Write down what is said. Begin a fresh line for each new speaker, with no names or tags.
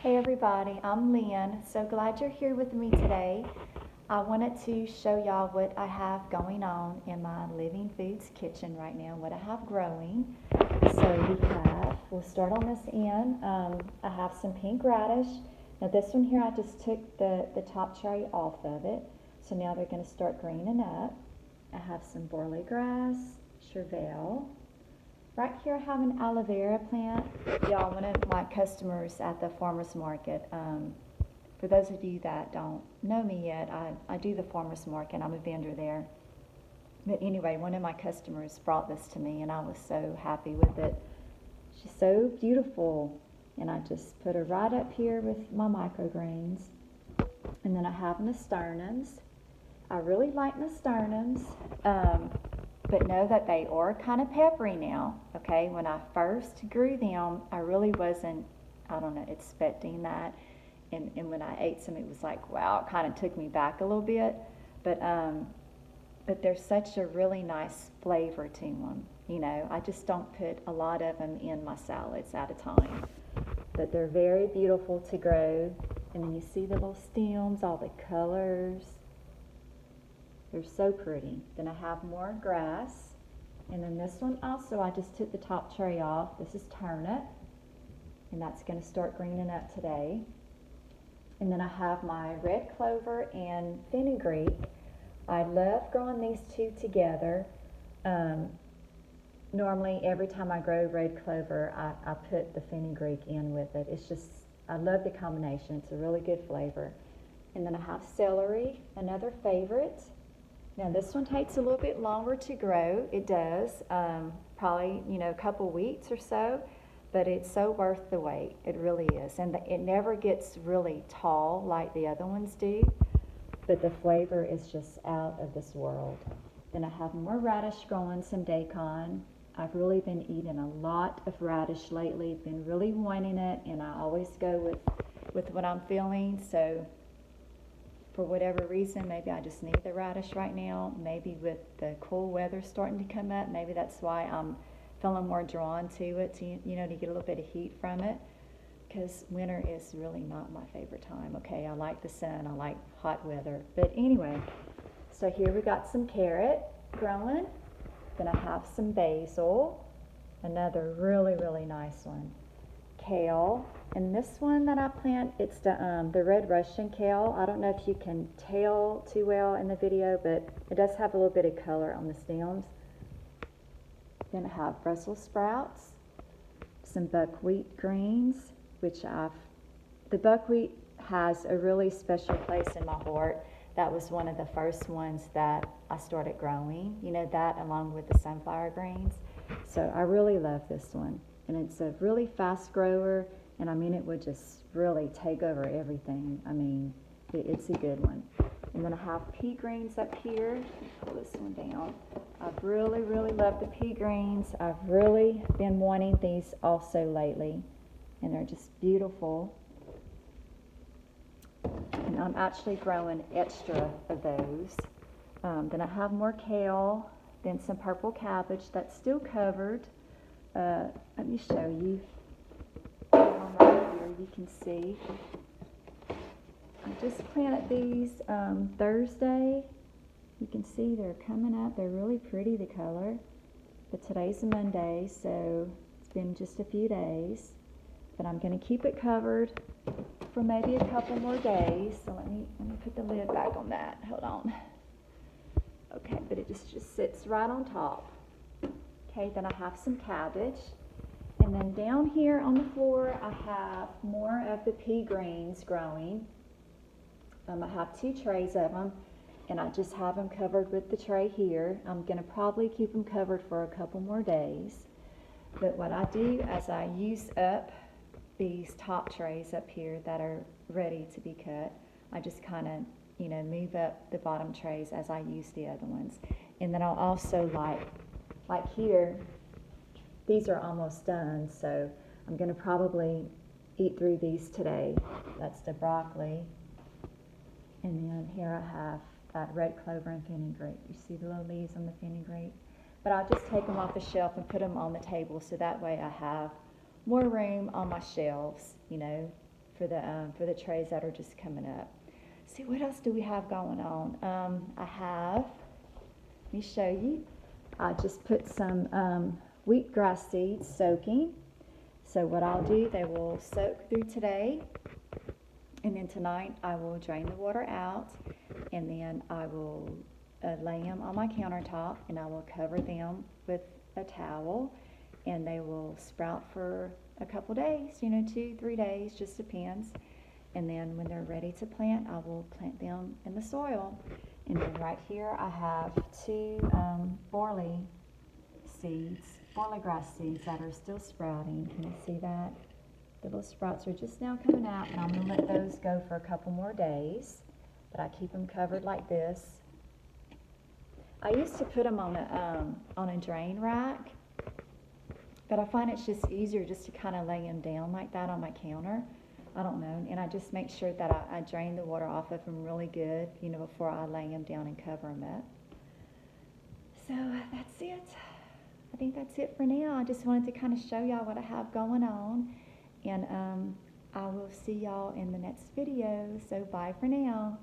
Hey everybody, I'm Lynn. So glad you're here with me today. I wanted to show y'all what I have going on in my Living Foods kitchen right now, what I have growing. So we'll start on this end. I have some pink radish. Now this one here, I just took the top tray off of it. So now they're gonna start greening up. I have some barley grass, chervil. Right here I have an aloe vera plant. Y'all, one of my customers at the farmer's market, for those of you that don't know me yet, I do the farmer's market. I'm a vendor there. But anyway, one of my customers brought this to me and I was so happy with it. She's so beautiful. And I just put her right up here with my microgreens. And then I have nasturtiums. I really like nasturtiums. But know that they are kind of peppery now, okay? When I first grew them, I really wasn't, I don't know, expecting that. And when I ate some, it was like, wow, it kind of took me back a little bit. But there's such a really nice flavor to them. You know, I just don't put a lot of them in my salads at a time. But they're very beautiful to grow. And then you see the little stems, all the colors. They're so pretty. Then I have more grass. And then this one also, I just took the top tray off. This is turnip. And that's going to start greening up today. And then I have my red clover and fenugreek. I love growing these two together. Normally, every time I grow red clover, I put the fenugreek in with it. It's just, I love the combination. It's a really good flavor. And then I have celery, another favorite. Now this one takes a little bit longer to grow. It does, probably, a couple weeks or so, but it's so worth the wait. It really is. And it never gets really tall like the other ones do, but the flavor is just out of this world. Then I have more radish growing, some daikon. I've really been eating a lot of radish lately, been really wanting it, and I always go with what I'm feeling, so for whatever reason, maybe I just need the radish right now. Maybe with the cool weather starting to come up, maybe that's why I'm feeling more drawn to it, to get a little bit of heat from it. Because winter is really not my favorite time. Okay, I like the sun, I like hot weather. But anyway, so here we got some carrot growing. Then I have some basil, another really, really nice one. Kale, and this one that I plant, it's the red Russian kale. I don't know if you can tell too well in the video, but it does have a little bit of color on the stems. Then I have Brussels sprouts, some buckwheat greens, the buckwheat has a really special place in my heart. That was one of the first ones that I started growing, that along with the sunflower greens. So I really love this one. And it's a really fast grower, and it would just really take over everything. It's a good one. And then I have pea greens up here. Pull this one down. I've really, really loved the pea greens. I've really been wanting these also lately, and they're just beautiful. And I'm actually growing extra of those. Then I have more kale, then some purple cabbage that's still covered. Let me show you. Right here, you can see. I just planted these Thursday. You can see they're coming up. They're really pretty, the color. But today's Monday, so it's been just a few days. But I'm going to keep it covered for maybe a couple more days. So let me put the lid back on that. Hold on. Okay, but it just sits right on top. Okay, then I have some cabbage. And then down here on the floor, I have more of the pea greens growing. I have 2 trays of them, and I just have them covered with the tray here. I'm going to probably keep them covered for a couple more days. But what I do as I use up these top trays up here that are ready to be cut, I just kind of, move up the bottom trays as I use the other ones. And then I'll also like here, these are almost done, so I'm going to probably eat through these today. That's the broccoli. And then here I have that red clover and fenugreek. You see the little leaves on the fenugreek? But I'll just take them off the shelf and put them on the table so that way I have more room on my shelves, for the trays that are just coming up. See, what else do we have going on? Let me show you. I just put some wheatgrass seeds soaking. So what I'll do, they will soak through today, and then tonight I will drain the water out, and then I will lay them on my countertop, and I will cover them with a towel, and they will sprout for a couple days, 2-3 days, just depends. And then when they're ready to plant, I will plant them in the soil. And then right here I have 2 barley grass seeds that are still sprouting. Can you see that? The little sprouts are just now coming out, and I'm going to let those go for a couple more days. But I keep them covered like this. I used to put them on a drain rack, but I find it's just easier just to kind of lay them down like that on my counter. I don't know, and I just make sure that I drain the water off of them really good, before I lay them down and cover them up. So that's it. I think that's it for now. I just wanted to kind of show y'all what I have going on, and I will see y'all in the next video. So bye for now.